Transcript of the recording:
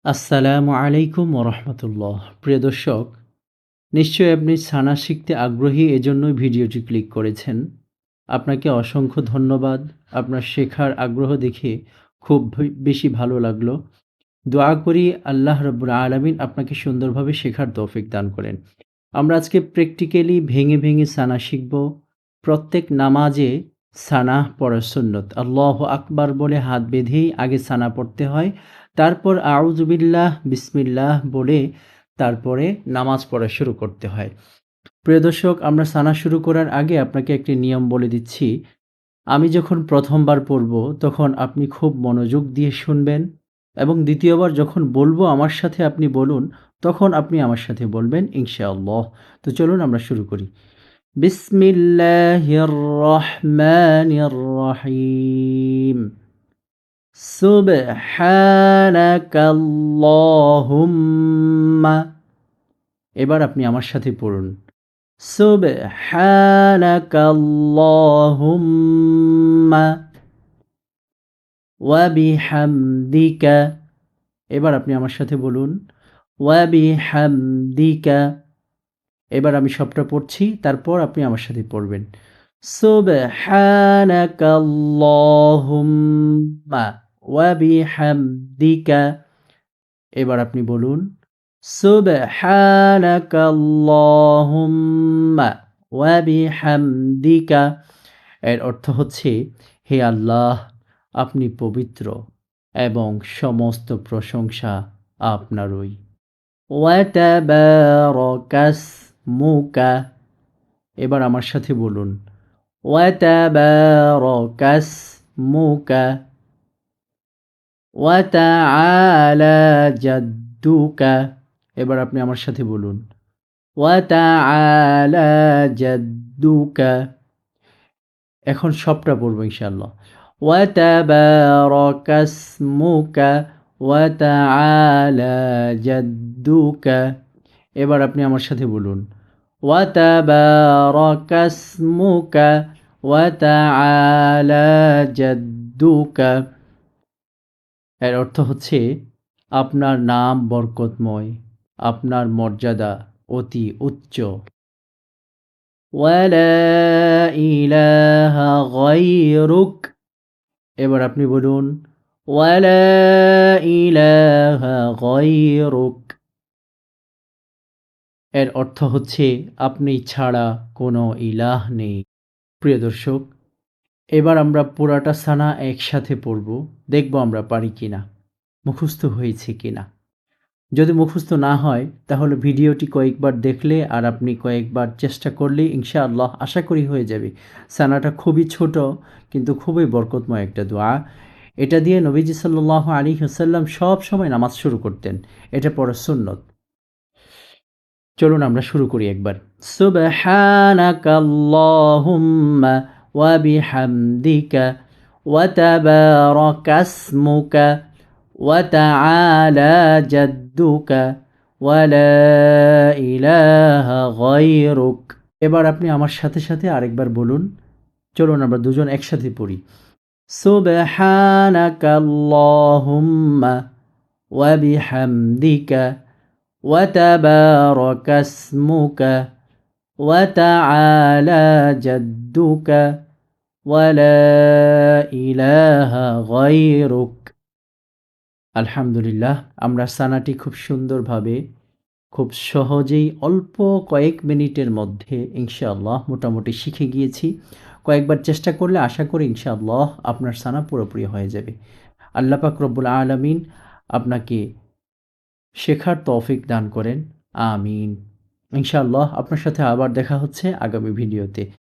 আসসালামু আলাইকুম ওরহমতুল্লাহ। প্রিয় দর্শক, নিশ্চয়ই আপনি সানা শিখতে আগ্রহী, এজন্যই ভিডিওটি ক্লিক করেছেন। আপনাকে অসংখ্য ধন্যবাদ। আপনার শেখার আগ্রহ দেখে খুব বেশি ভালো লাগলো। দোয়া করি আল্লাহ রাব্বুল আলামিন আপনাকে সুন্দরভাবে শেখার তৌফিক দান করেন। আমরা আজকে প্র্যাকটিক্যালি ভেঙে ভেঙে সানা শিখব। প্রত্যেক নামাজে সানা পড়া সুন্নত। আল্লাহু আকবার বলে হাত বেঁধেই আগে সানা পড়তে হয়। তারপর আউযু বিল্লাহ, বিসমিল্লাহ বলে তারপরে নামাজ পড়া শুরু করতে হয়। প্রিয় দর্শক, আমরা সানা শুরু করার আগে আপনাকে একটি নিয়ম বলে দিচ্ছি। আমি যখন ১ম বার পড়ব, তখন আপনি খুব মনোযোগ দিয়ে শুনবেন এবং ২য় বার যখন বলব আমার সাথে আপনি বলুন, তখন আপনি আমার সাথে বলবেন ইনশাআল্লাহ। তো চলুন আমরা শুরু করি। বিসমিল্লাহির রহমানির রহিম। সুবহানাকাল্লাহুম্মা। এবার আপনি আমার সাথে পড়ুন। সুবহানাকাল্লাহুম্মা ওয়া বিহামদিকা। এবার আপনি আমার সাথে বলুন ওয়া বিহামদিকা। এবার আমি সবটা পড়ছি, তারপর আপনি আমার সাথে পড়বেন। সুবহানাকাল্লাহুম্মা ওয়া বিহামদিকা। এবার আপনি বলুন সুবহানাকাল্লাহুম্মা ওয়া বিহামদিকা। এর অর্থ হচ্ছে, হে আল্লাহ, আপনি পবিত্র এবং সমস্ত প্রশংসা আপনারই। ওয়া তাবারাকাসমুকা। এবার আমার সাথে বলুন ওয়া তাবারাকাসমুকা ওয়া তাআলা জাদ্দুকা। এবার আপনি আমার সাথে বলুন ওয়া তাআলা জাদ্দুকা। এখন সবটা পড়ব ইনশাআল্লাহ। ওয়া তাবারাকাসমুকা ওয়া তাআলা জাদ্দুকা। এবার আপনি আমার সাথে বলুন ওয়া তাবারাকাসমুকা ওয়া তাআলা জাদ্দুকা। এর অর্থ হচ্ছে, আপনার নাম বরকতময়, আপনার মর্যাদা অতি উচ্চ। ওয়ালা ইলাহা গায়রুক। এবার আপনি বলুন ওয়ালা ইলাহা গায়রুক। এর অর্থ হচ্ছে, আপনি ছাড়া কোনো ইলাহ নেই। প্রিয় দর্শক, এবার আমরা পুরাটা সানা একসাথে পড়ব। দেখব আমরা পারি কিনা, মুখস্থ হয়েছে কিনা। যদি মুখস্থ না হয়, তাহলে ভিডিওটি কয়েকবার দেখলে আর আপনি কয়েকবার চেষ্টা করলেই ইনশাআল্লাহ আশা করি হয়ে যাবে। সানাটা খুবই ছোট, কিন্তু খুবই বরকতময় একটা দোয়া। এটা দিয়ে নবীজি সাল্লাল্লাহু আলাইহি ওয়াসাল্লাম সব সময় নামাজ শুরু করতেন। এটা পড়া সুন্নত। চলুন আমরা শুরু করি একবার। সুবহানাকাল্লাহুম্মা ওয়া বিহামদিকা ওয়া তাবারাকাসমুকা ওয়া তাআলা জাদ্দুকা ওয়া লা ইলাহা গায়রুক। এবার আপনি আমার সাথে সাথে আরেকবার বলুন। চলুন আমরা দুজন একসাথে পড়ি। সুবহানাকাল্লাহুম্মা ওয়া বিহামদিকা ওয়া তাবারাকাসমুকা ওয়া তাআলা জাদ্দুকা ওয়া লা ইলাহা গায়রুক। আলহামদুলিল্লাহ, আমরা সানাটি খুব সুন্দরভাবে, খুব সহজেই অল্প কয়েক মিনিটের মধ্যে ইনশাআল্লাহ মোটামুটি শিখে গিয়েছি। কয়েকবার চেষ্টা করলে আশা করি ইনশাআল্লাহ আপনার সানা পুরোপুরি হয়ে যাবে। আল্লাহ পাক রব্বুল আলামিন আপনাকে শেখার তৌফিক দান করেন। আমিন। ইনশাআল্লাহ আপনার সাথে আবার দেখা হচ্ছে আগামী ভিডিওতে।